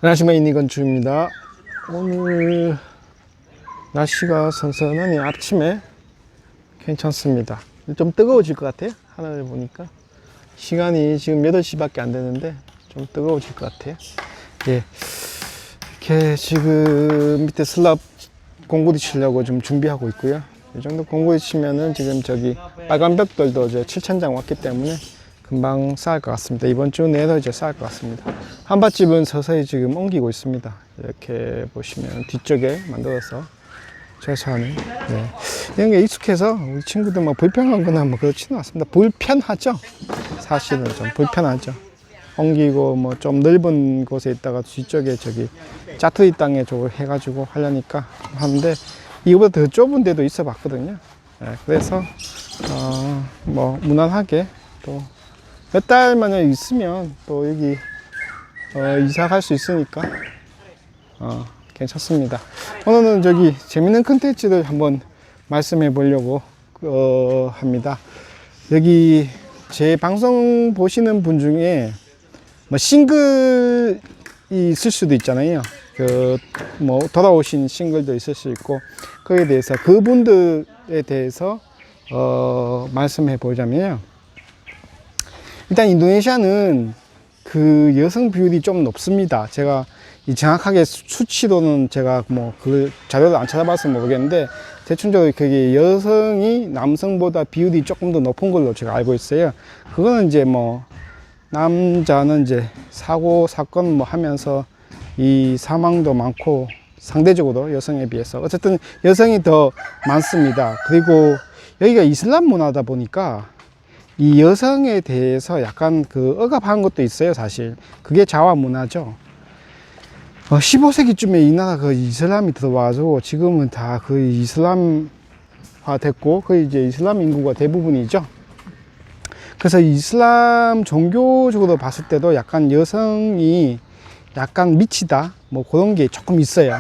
안녕하십니까, 이건주입니다. 오늘 날씨가 선선하니 아침에 괜찮습니다. 좀 뜨거워질 것 같아요. 하늘을 보니까 시간이 지금 8시 밖에 안 되는데 좀 뜨거워질 것 같아요. 예, 이렇게 지금 밑에 슬랍 공구리 치려고 좀 준비하고 있고요. 이 정도 공구리 치면은 지금 저기 빨간 벽돌도 이제 7천장 왔기 때문에 금방 쌓을 것 같습니다. 이번 주 내로 이제 쌓을 것 같습니다. 한밭집은 서서히 지금 옮기고 있습니다. 이렇게 보시면 뒤쪽에 만들어서 최소한의 이런 게 익숙해서 우리 친구들 뭐 불편한 거나 뭐 그렇지는 않습니다. 불편하죠. 사실은 좀 불편하죠. 옮기고 뭐 좀 넓은 곳에 있다가 뒤쪽에 저기 짜투리 땅에 저걸 해가지고 하려니까 하는데 이거보다 더 좁은 데도 있어 봤거든요. 그래서 뭐 무난하게 또 몇 달만 있으면 또 여기 이사 갈 수 있으니까 괜찮습니다. 오늘은 저기 재밌는 컨텐츠를 한번 말씀해 보려고 합니다. 여기 제 방송 보시는 분 중에 뭐 싱글이 있을 수도 있잖아요. 뭐 돌아오신 싱글도 있을 수 있고, 그에 대해서 그분들에 대해서 말씀해 보자면요. 일단 인도네시아는 그 여성 비율이 좀 높습니다. 제가 정확하게 수치로는 제가 뭐 그 자료를 안 찾아봐서 모르겠는데 대충적으로 그게 여성이 남성보다 비율이 조금 더 높은 걸로 제가 알고 있어요. 그거는 이제 뭐 남자는 이제 사건 뭐 하면서 이 사망도 많고 상대적으로 여성에 비해서 어쨌든 여성이 더 많습니다. 그리고 여기가 이슬람 문화다 보니까 이 여성에 대해서 약간 그 억압하는 것도 있어요. 사실 그게 자화 문화죠. 15세기쯤에 이 나라 그 이슬람이 들어와서 지금은 다 그 이슬람화 됐고 거의 이제 이슬람 인구가 대부분이죠. 그래서 이슬람 종교적으로 봤을 때도 약간 여성이 약간 미치다 뭐 그런 게 조금 있어요.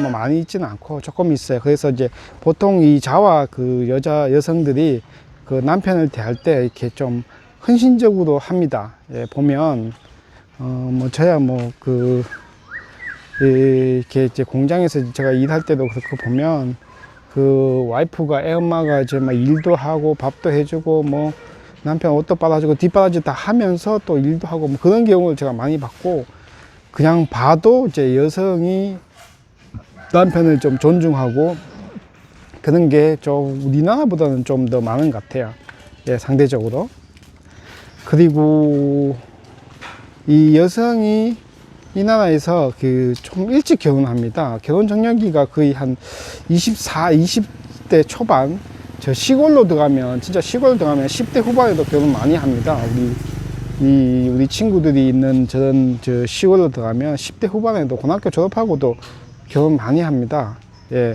뭐 많이 있지는 않고 조금 있어요. 그래서 이제 보통 이 자화 그 여성들이 그 남편을 대할 때 이렇게 좀 헌신적으로 합니다. 예, 보면 뭐 저야 뭐 이렇게 이제 공장에서 제가 일할 때도 그렇고 보면 그 와이프가 애엄마가 이제 막 일도 하고 밥도 해주고 뭐 남편 옷도 빨아주고 뒷바라지 다 하면서 또 일도 하고 뭐 그런 경우를 제가 많이 봤고, 그냥 봐도 이제 여성이 남편을 좀 존중하고 그런 게 좀 우리나라보다는 좀 더 많은 것 같아요. 예, 상대적으로. 그리고 이 여성이 이 나라에서 좀 일찍 결혼합니다. 결혼 적령기가 거의 한 20대 초반. 저 시골로 들어가면, 진짜 시골로 들어가면 10대 후반에도 결혼 많이 합니다. 우리 친구들이 있는 저 시골로 들어가면 10대 후반에도 고등학교 졸업하고도 결혼 많이 합니다. 예.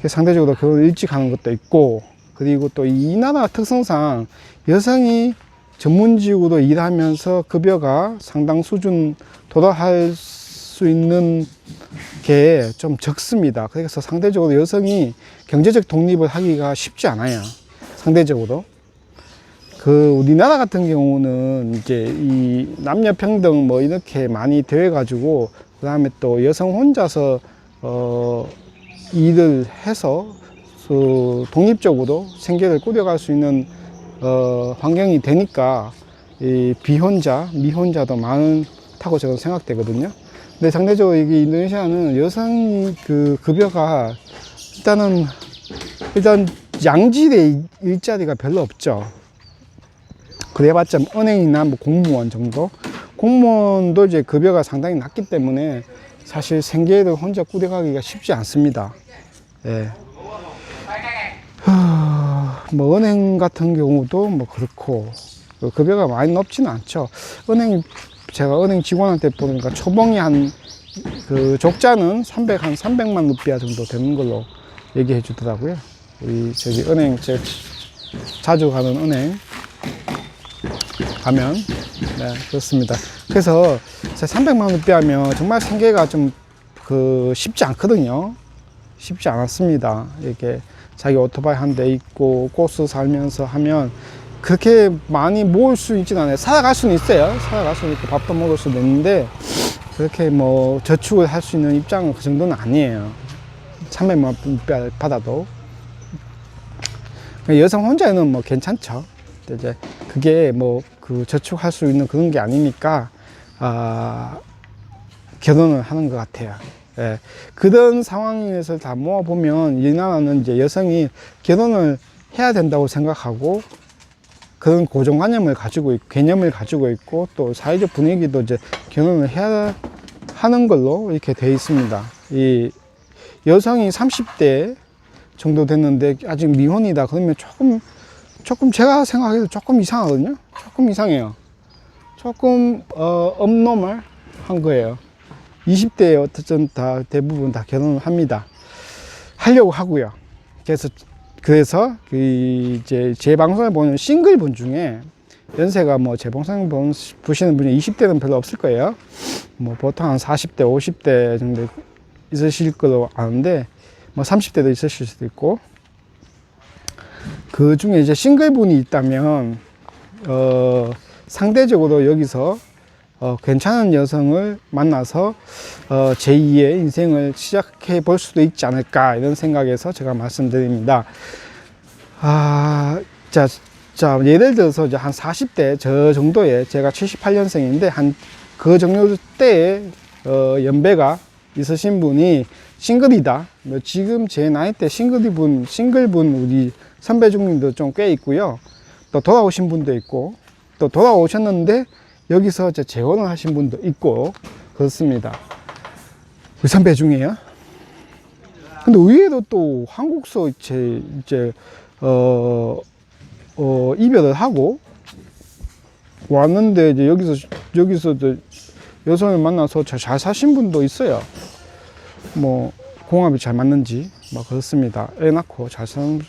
상대적으로 결혼 일찍 하는 것도 있고, 그리고 또 이 나라 특성상 여성이 전문직으로 일하면서 급여가 상당 수준 도달할 수 있는 게 좀 적습니다. 그래서 상대적으로 여성이 경제적 독립을 하기가 쉽지 않아요. 상대적으로. 우리나라 같은 경우는 이제 이 남녀 평등 뭐 이렇게 많이 되어 가지고, 그 다음에 또 여성 혼자서 일을 해서 독립적으로 생계를 꾸려갈 수 있는 환경이 되니까 이 비혼자, 미혼자도 많다고 저는 생각되거든요. 근데 상대적으로 이게 인도네시아는 여성 그 급여가 일단 양질의 일자리가 별로 없죠. 그래봤자 은행이나 뭐 공무원 정도. 공무원도 이제 급여가 상당히 낮기 때문에 사실 생계를 혼자 꾸려가기가 쉽지 않습니다. 예. 뭐 은행 같은 경우도 뭐 그렇고 급여가 많이 높지는 않죠. 제가 은행 직원한테 보니까 초봉이 그 적자는 300만 루피아 정도 되는 걸로 얘기해 주더라고요. 우리 저기 은행, 제가 자주 가는 은행 가면, 네, 그렇습니다. 그래서 300만 루피아 하면 정말 생계가 좀 쉽지 않거든요. 쉽지 않았습니다. 이렇게 자기 오토바이 한 대 있고 코스 살면서 하면 그렇게 많이 모을 수 있지는 않아요. 살아갈 수는 있어요. 살아갈 수는 있고 밥도 먹을 수는 있는데 그렇게 뭐 저축을 할 수 있는 입장은 그 정도는 아니에요. 300만 원 받아도. 여성 혼자는 뭐 괜찮죠. 이제 그게 뭐 그 저축할 수 있는 그런 게 아니니까, 결혼을 하는 것 같아요. 예. 그런 상황에서 다 모아보면 이 나라는 이제 여성이 결혼을 해야 된다고 생각하고 그런 고정관념을 가지고 있고, 개념을 가지고 있고, 또 사회적 분위기도 이제 결혼을 해야 하는 걸로 이렇게 되어 있습니다. 이 여성이 30대 정도 됐는데 아직 미혼이다 그러면 조금 제가 생각해도 조금 이상하거든요. 조금 이상해요. 조금 업노멀 한 거예요. 20대에 어쨌든 다 대부분 다 결혼을 합니다. 하려고 하고요. 그래서 그 이제 제 방송을 보는 싱글분 중에 연세가 뭐 제 방송 보시는 분이 20대는 별로 없을 거예요. 뭐 보통 한 40대, 50대 정도 있으실 걸로 아는데, 뭐 30대도 있으실 수도 있고, 그 중에 이제 싱글분이 있다면, 상대적으로 여기서 괜찮은 여성을 만나서 제2의 인생을 시작해 볼 수도 있지 않을까, 이런 생각에서 제가 말씀드립니다. 자, 예를 들어서 이제 한 40대 저 정도에, 제가 78년생인데 한 그 정도 때에 연배가 있으신 분이 싱글이다. 뭐 지금 제 나이 때 싱글분 우리 선배 중님도 좀 꽤 있고요. 또 돌아오신 분도 있고, 또 돌아오셨는데 여기서 이제 재혼을 하신 분도 있고 그렇습니다. 우리 선배 중에요. 근데 의외로 또 한국서 이제 이별을 하고 왔는데 이제 여기서 여성을 만나서 잘 사신 분도 있어요. 뭐 궁합이 잘 맞는지 막 그렇습니다. 애 낳고 잘 사는,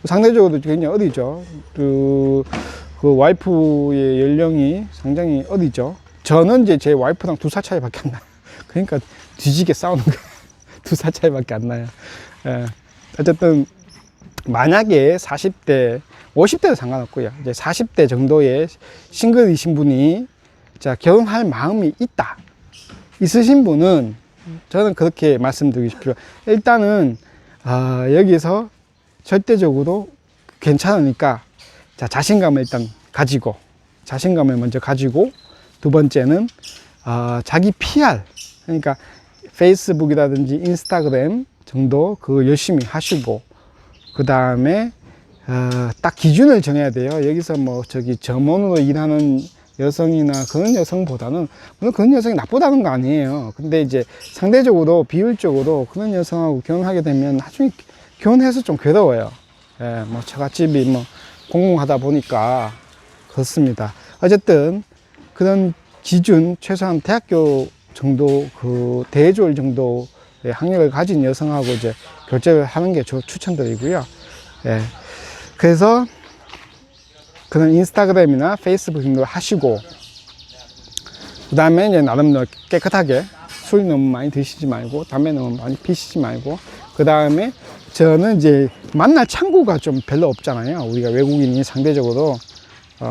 상대적으로 굉장히 어리죠. 그 와이프의 연령이 상당히 어리죠. 저는 이제 제 와이프랑 2살 차이밖에 안 나요. 그러니까 뒤지게 싸우는 거예요. 2살 차이밖에 안 나요. 예. 어쨌든 만약에 40대, 50대도 상관없고요. 이제 40대 정도의 싱글이신 분이 자 결혼할 마음이 있으신 분은 저는 그렇게 말씀드리고 싶어요. 일단은 여기서 절대적으로 괜찮으니까 자 자신감을 일단 가지고, 자신감을 먼저 가지고, 두 번째는 자기 PR, 그러니까 페이스북이라든지 인스타그램 정도 그 열심히 하시고, 그 다음에 딱 기준을 정해야 돼요. 여기서 뭐 점원으로 일하는 여성이나 그런 여성보다는, 물론 그런 여성이 나쁘다는 거 아니에요. 근데 이제 상대적으로 비율적으로 그런 여성하고 결혼하게 되면 나중에 결혼해서 좀 괴로워요. 예, 뭐 처갓집이 뭐 공공하다 보니까 그렇습니다. 어쨌든 그런 기준, 최소한 대학교 정도, 그 대졸 정도의 학력을 가진 여성하고 이제 결제를 하는 게 추천드리고요. 예. 그래서 그런 인스타그램이나 페이스북 정도 하시고, 그 다음에 이제 나름 깨끗하게 술 너무 많이 드시지 말고, 담배 너무 많이 피시지 말고, 그 다음에 저는 이제 만날 창구가 좀 별로 없잖아요. 우리가 외국인이 상대적으로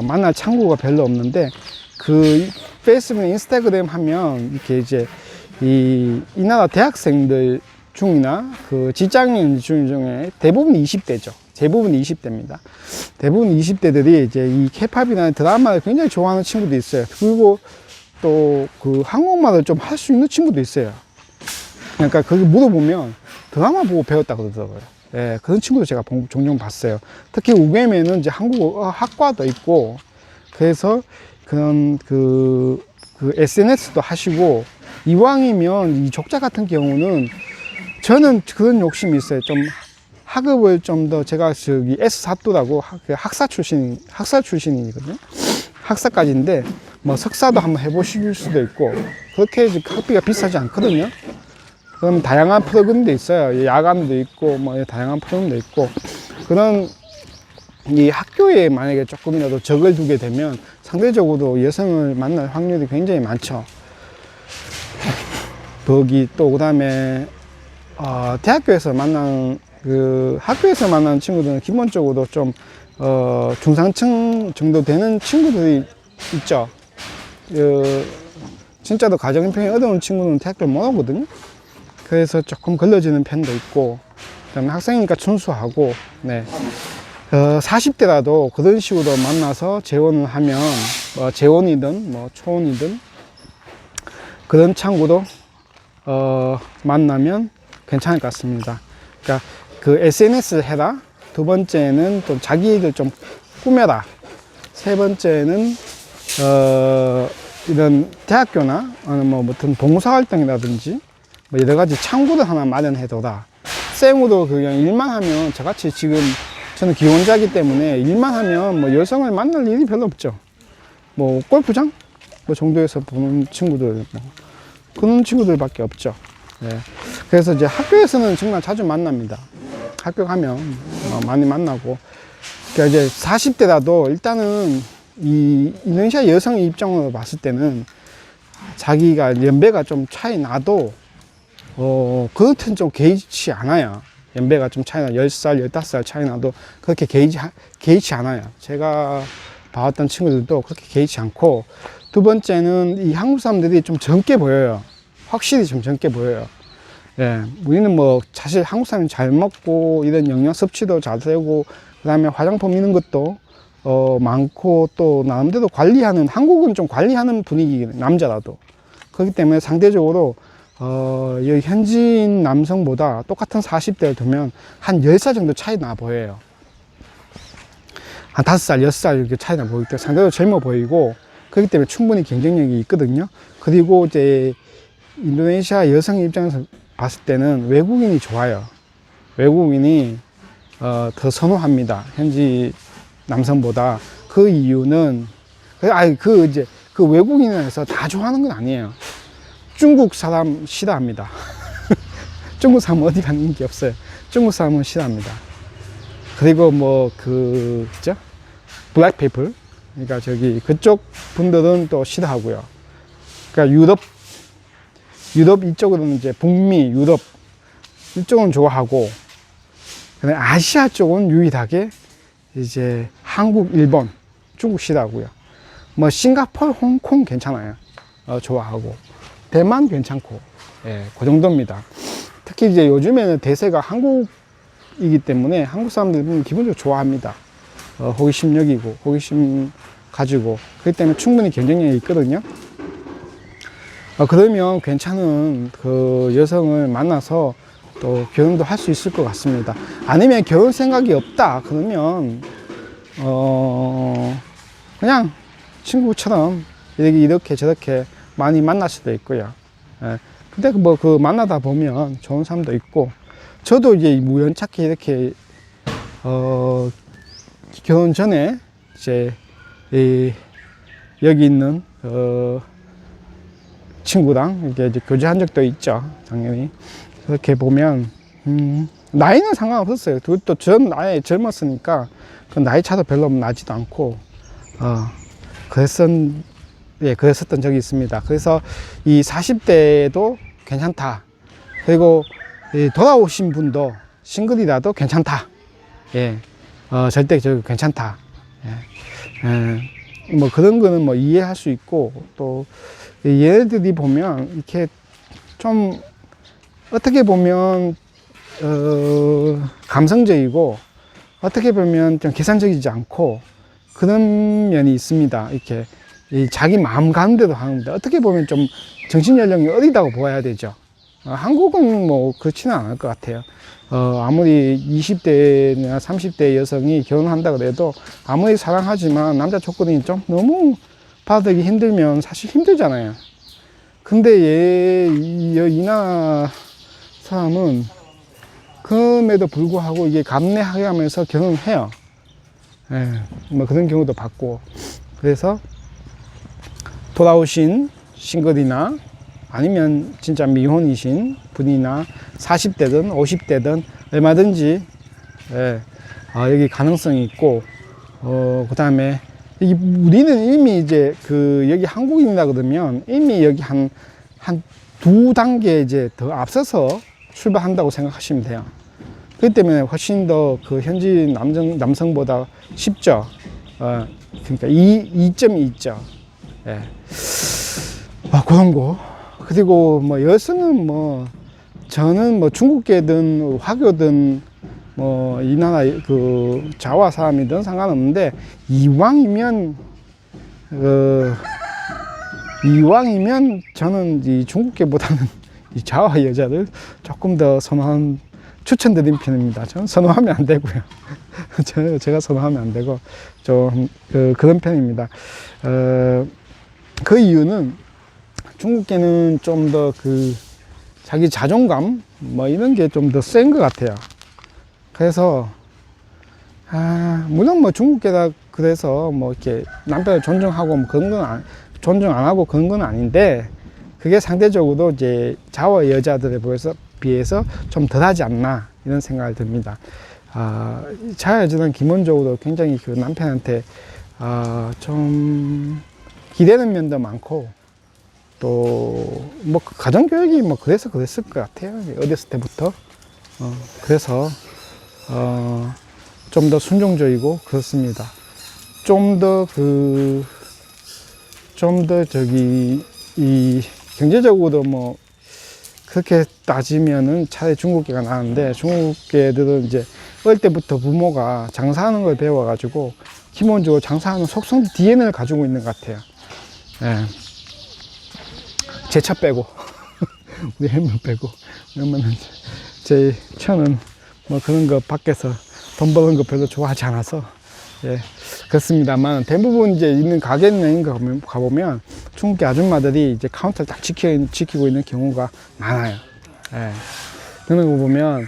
만날 창구가 별로 없는데, 그 페이스북, 인스타그램 하면 이렇게 이제 이 나라 대학생들 중이나 그 직장인 중에 대부분 20대죠. 대부분 20대입니다. 대부분 20대들이 이제 이 케이팝이라는 드라마를 굉장히 좋아하는 친구도 있어요. 그리고 또 그 한국말을 좀 할 수 있는 친구도 있어요. 그러니까 거기 물어보면 드라마 보고 배웠다 그러더라고요. 예, 그런 친구도 제가 종종 봤어요. 특히 우게임에는 이제 한국어 학과도 있고, 그래서 그런 그 SNS도 하시고, 이왕이면 이 족자 같은 경우는 저는 그런 욕심이 있어요. 좀 학업을 좀 더, 제가 S4또라고 학사 출신이거든요. 학사까지인데 뭐 석사도 한번 해보실 수도 있고, 그렇게 학비가 비싸지 않거든요. 그럼 다양한 프로그램도 있어요. 야간도 있고 뭐 다양한 프로그램도 있고, 그런 이 학교에 만약에 조금이라도 적을 두게 되면 상대적으로 여성을 만날 확률이 굉장히 많죠. 거기 또 그다음에 대학교에서 만난 학교에서 만나는 친구들은 기본적으로 좀 중상층 정도 되는 친구들이 있죠. 진짜로 가정 형편이 어려운 친구는 대학교를 못 오거든요. 그래서 조금 걸려지는 편도 있고, 그다음에 학생이니까 준수하고, 네. 40대라도 그런 식으로 만나서 재혼을 하면, 재혼이든, 초혼이든, 그런 친구도, 만나면 괜찮을 것 같습니다. 그러니까 그 SNS를 해라. 두 번째는 또 자기를 좀 꾸며라. 세 번째는, 이런 대학교나, 어떤 봉사활동이라든지, 여러 가지 창구를 하나 마련해둬라. 생으로 그냥 일만 하면, 저같이 지금, 저는 기혼자이기 때문에 일만 하면 여성을 만날 일이 별로 없죠. 골프장? 정도에서 보는 친구들, 그런 친구들밖에 없죠. 네. 그래서 이제 학교에서는 정말 자주 만납니다. 학교 가면 많이 만나고. 그러니까 이제 40대라도 일단은 이 인도네시아 여성의 입장으로 봤을 때는 자기가 연배가 좀 차이 나도 그렇든 좀 개의치 않아요. 연배가 좀 차이 나, 10살, 15살 차이 나도 그렇게 개의치 않아요. 제가 봐왔던 친구들도 그렇게 개의치 않고, 두 번째는 이 한국 사람들이 좀 젊게 보여요. 확실히 좀 젊게 보여요. 예, 우리는 사실 한국 사람이 잘 먹고, 이런 영양 섭취도 잘 되고, 그 다음에 화장품 이런 것도, 많고, 또, 나름대로 관리하는, 한국은 좀 관리하는 분위기, 남자라도. 그렇기 때문에 상대적으로, 여기 현지인 남성보다 똑같은 40대를 두면 한 10살 정도 차이 나 보여요. 한 5살, 6살 이렇게 차이 나 보이기 때문에 상대적으로 젊어 보이고, 그렇기 때문에 충분히 경쟁력이 있거든요. 그리고 이제 인도네시아 여성 입장에서 봤을 때는 외국인이 좋아요. 외국인이 더 선호합니다. 현지 남성보다. 그 이유는 그 외국인에서 다 좋아하는 건 아니에요. 중국 사람 싫어합니다. 중국 사람 어디 가는 인기 없어요. 중국 사람은 싫어합니다. 그리고 그죠? 블랙 피플. 그러니까 그쪽 분들은 또 싫어하고요. 그러니까 유럽 이쪽으로는 이제 북미, 유럽 이쪽은 좋아하고, 그다음에 아시아 쪽은 유일하게 이제 한국, 일본, 중국 싫어하고요. 싱가포르, 홍콩 괜찮아요. 좋아하고. 대만 괜찮고. 예, 그 정도입니다. 특히 이제 요즘에는 대세가 한국이기 때문에 한국 사람들은 기본적으로 좋아합니다. 호기심 여기고, 호기심 가지고. 그렇기 때문에 충분히 경쟁력이 있거든요. 그러면 괜찮은 그 여성을 만나서 또 결혼도 할 수 있을 것 같습니다. 아니면 결혼 생각이 없다. 그러면, 그냥 친구처럼 이렇게 저렇게 많이 만날 수도 있고요. 예. 근데 만나다 보면 좋은 사람도 있고, 저도 이제 우연찮게 이렇게, 결혼 전에 이제, 여기 있는, 친구랑 이제 교제한 적도 있죠. 당연히. 그렇게 보면, 나이는 상관없었어요. 또 전 나이 젊었으니까 그 나이 차도 별로 나지도 않고, 그랬었던 적이 있습니다. 그래서 이 40대도 괜찮다. 그리고 돌아오신 분도 싱글이라도 괜찮다. 예, 절대 괜찮다. 예. 그런 거는 이해할 수 있고, 또 얘네들이 보면 이렇게 좀 어떻게 보면 감성적이고, 어떻게 보면 좀 계산적이지 않고 그런 면이 있습니다. 이렇게 자기 마음 가는 대로 하는데, 어떻게 보면 좀 정신 연령이 어리다고 보아야 되죠. 한국은 그렇지는 않을 것 같아요. 아무리 20대나 30대 여성이 결혼한다 그래도 아무리 사랑하지만 남자 조건이 좀 너무 받아들이기 힘들면 사실 힘들잖아요. 근데 이 나라 사람은 그럼에도 불구하고 이게 감내하게 하면서 결혼을 해요. 예, 그런 경우도 봤고. 그래서 돌아오신 싱글이나 아니면 진짜 미혼이신 분이나 40대든 50대든 얼마든지, 예, 여기 가능성이 있고, 그 다음에 우리는 이미 이제 여기 한국인이라 그러면 이미 여기 한 두 단계 이제 더 앞서서 출발한다고 생각하시면 돼요. 그렇기 때문에 훨씬 더 그 현지 남성보다 쉽죠. 그러니까 이점이 있죠. 예. 그런 거. 그리고 뭐 여성은 뭐 저는 뭐 중국계든 화교든 뭐 이 나라 그 자와 사람이든 상관없는데 이왕이면 저는 이 중국계보다는 이 자와 여자를 조금 더 추천드린 편입니다. 저는 선호하면 안 되고요. 제가 선호하면 안 되고 좀 그런 편입니다. 그 이유는 중국계는 좀 더 자기 자존감 뭐 이런 게 좀 더 센 것 같아요. 그래서 물론 뭐 중국계다 그래서 뭐 이렇게 남편을 존중하고 뭐 그런 건 존중 안 하고 그런 건 아닌데, 그게 상대적으로 이제 자와 여자들에 비해서 좀 덜하지 않나 이런 생각이 듭니다. 자와 여자는 기본적으로 굉장히 그 남편한테 좀 기대는 면도 많고, 또 뭐 가정교육이 뭐 그랬을 것 같아요. 어렸을 때부터. 그래서 좀 더 순종적이고 그렇습니다. 좀 더 이 경제적으로도 뭐 그렇게 따지면은 차라리 중국계가 나은데, 중국계들은 이제 어릴 때부터 부모가 장사하는 걸 배워가지고 기본적으로 장사하는 속성 DNA를 가지고 있는 것 같아요. 예. 제 차 빼고 우리 할머니 빼고, 그러면 제 차는 뭐 그런 거 밖에서 돈 버는 거 별로 좋아하지 않아서, 예, 그렇습니다만 대부분 이제 있는 가게는 가보면 중국계 아줌마들이 이제 카운터를 딱 지키고 있는 경우가 많아요. 예. 그런 거 보면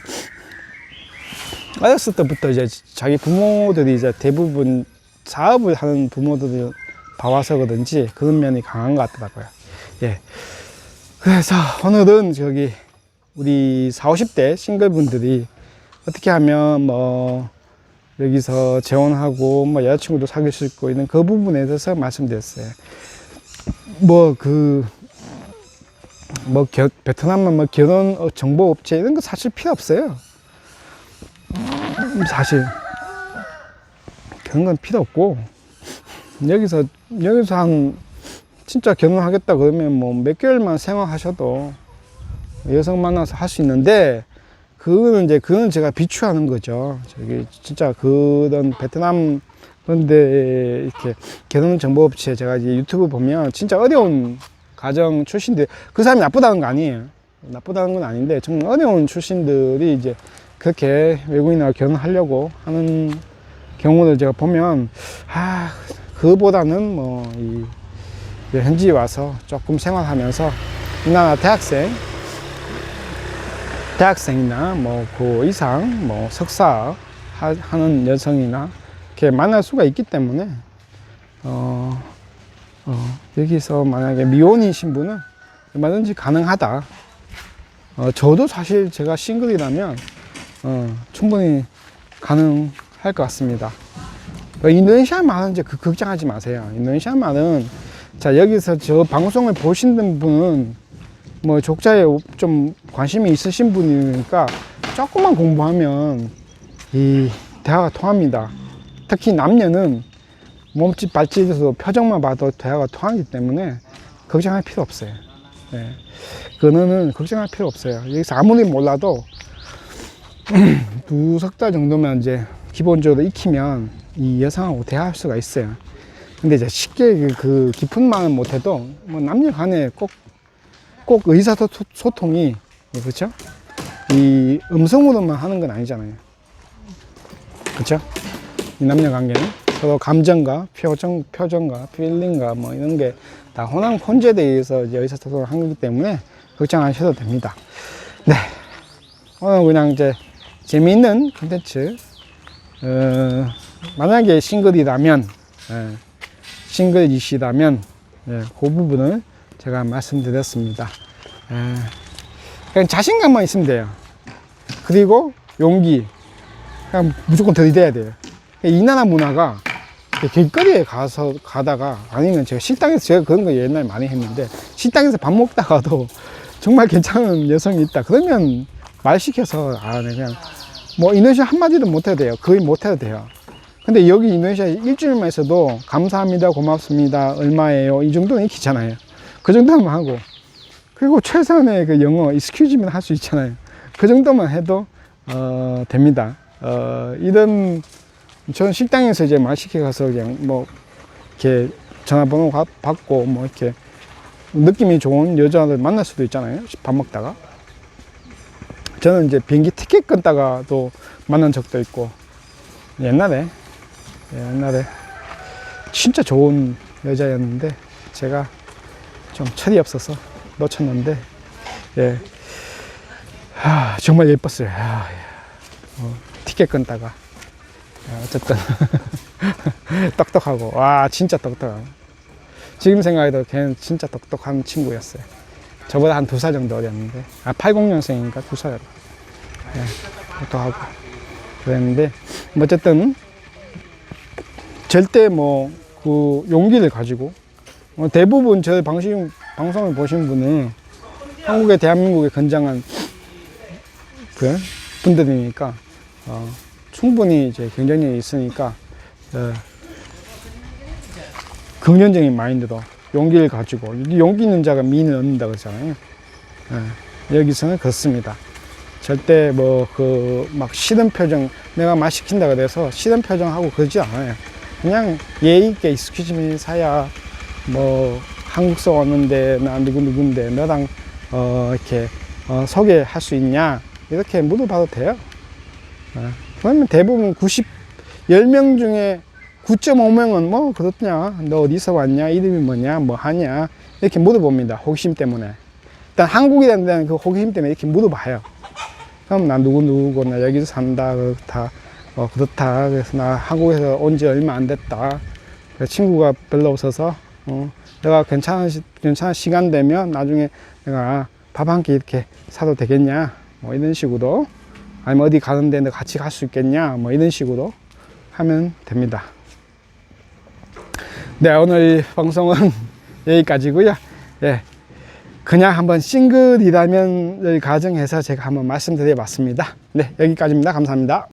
어렸을 때부터 이제 자기 부모들이 이제 대부분 사업을 하는 부모들을 봐와서거든지 그런 면이 강한 것 같더라고요. 예. 그래서 오늘은 우리 40, 50대 싱글분들이 어떻게 하면 뭐 여기서 재혼하고 뭐 여자친구도 사귈 수 있고 있는 그 부분에 대해서 말씀드렸어요. 베트남은 뭐 결혼 정보 업체 이런 거 사실 필요 없어요. 사실 그런 건 필요 없고, 여기서 진짜 결혼하겠다 그러면 뭐 몇 개월만 생활하셔도 여성 만나서 할 수 있는데, 그거는 제가 비추하는 거죠. 진짜 그런 베트남 그런데 이렇게 결혼 정보업체, 제가 이제 유튜브 보면 진짜 어려운 가정 출신들, 그 사람이 나쁘다는 거 아니에요. 나쁘다는 건 아닌데 정말 어려운 출신들이 이제 그렇게 외국인하고 결혼하려고 하는 경우를 제가 보면, 그거보다는 뭐 현지에 와서 조금 생활하면서 이 나라 대학생이나 뭐 그 이상 뭐 석사 하는 여성이나 이렇게 만날 수가 있기 때문에 여기서 만약에 미혼이신 분은 얼마든지 가능하다. 저도 사실 제가 싱글이라면 충분히 가능할 것 같습니다. 인도네시아 말은 이제 걱정하지 마세요. 인도네시아 말은, 자, 여기서 저 방송을 보시는 분은 뭐 족자에 좀 관심이 있으신 분이니까 조금만 공부하면 이 대화가 통합니다. 특히 남녀는 몸짓 발짓에서 표정만 봐도 대화가 통하기 때문에 걱정할 필요 없어요. 네. 그거는 걱정할 필요 없어요. 여기서 아무리 몰라도 2석 달 정도면 이제 기본적으로 익히면 이 여성하고 대화할 수가 있어요. 근데 이제 쉽게 그 깊은 말은 못해도 뭐 남녀 간에 꼭 의사소통이, 그렇죠? 이 음성으로만 하는 건 아니잖아요. 그렇죠? 이 남녀 관계는 서로 감정과 표정과 필링과 뭐 이런 게 다 혼재되어 의해서 이제 의사소통을 한 거기 때문에 걱정 안 하셔도 됩니다. 네. 오늘 그냥 이제 재미있는 콘텐츠, 만약에 싱글이시라면, 그 부분을 제가 말씀드렸습니다. 그냥 자신감만 있으면 돼요. 그리고 용기. 그냥 무조건 들이대야 돼요. 이 나라 문화가 길거리에 가다가, 아니면 제가 그런 거 옛날에 많이 했는데, 식당에서 밥 먹다가도 정말 괜찮은 여성이 있다. 그러면 말 시켜서, 그냥 뭐 인도네시아 한마디도 못해도 돼요. 거의 못해도 돼요. 근데 여기 인도네시아 일주일만 있어도 감사합니다, 고맙습니다, 얼마예요, 이 정도는 익히잖아요. 그 정도만 하고, 그리고 최소한의 그 영어 excuse me 할 수 있잖아요. 그 정도만 해도 됩니다. 이런 저는 식당에서 이제 맛있게 가서 그냥 뭐 이렇게 전화번호 받고 뭐 이렇게 느낌이 좋은 여자를 만날 수도 있잖아요. 밥 먹다가. 저는 이제 비행기 티켓 끊다가도 만난 적도 있고, 옛날에 진짜 좋은 여자였는데 제가 좀 철이 없어서 놓쳤는데, 예, 정말 예뻤어요. 티켓 끊다가 어쨌든 똑똑하고, 와 진짜 똑똑하고, 지금 생각해도 걔는 진짜 똑똑한 친구였어요. 저보다 한 2살 정도 어렸는데, 80년생이니까 2살. 예, 똑똑하고 그랬는데, 어쨌든 절대 뭐 그 용기를 가지고, 대부분 저 방송을 보신 분은 한국에, 대한민국에 건장한 그 분들이니까 충분히 이제 경쟁력이 있으니까 긍정적인 마인드로 용기를 가지고, 용기 있는 자가 미인을 얻는다 그러잖아요. 여기서는 그렇습니다. 절대 뭐 그 막 싫은 표정, 내가 말 시킨다 그래서 싫은 표정 하고 그러지 않아요. 그냥 예의 있게 excuse me 사야, 뭐 한국서 왔는데 나 누군데 너랑 이렇게 소개할 수 있냐, 이렇게 물어봐도 돼요. 그러면 대부분 10명 중에 9.5명은 뭐 그렇냐, 너 어디서 왔냐, 이름이 뭐냐, 뭐 하냐, 이렇게 물어봅니다. 호기심 때문에. 일단 한국이라는 데는 그 호기심 때문에 이렇게 물어봐요. 그럼 나 누구고, 나 여기서 산다, 그렇다. 그래서 나 한국에서 온 지 얼마 안 됐다. 친구가 별로 없어서, 내가 괜찮은 시간 되면 나중에 내가 밥 한 끼 이렇게 사도 되겠냐, 뭐 이런 식으로. 아니면 어디 가는데 너 같이 갈 수 있겠냐, 뭐 이런 식으로 하면 됩니다. 네, 오늘 방송은 여기까지고요. 예, 그냥 한번 싱글이라면 가정해서 제가 한번 말씀드려 봤습니다. 네, 여기까지입니다. 감사합니다.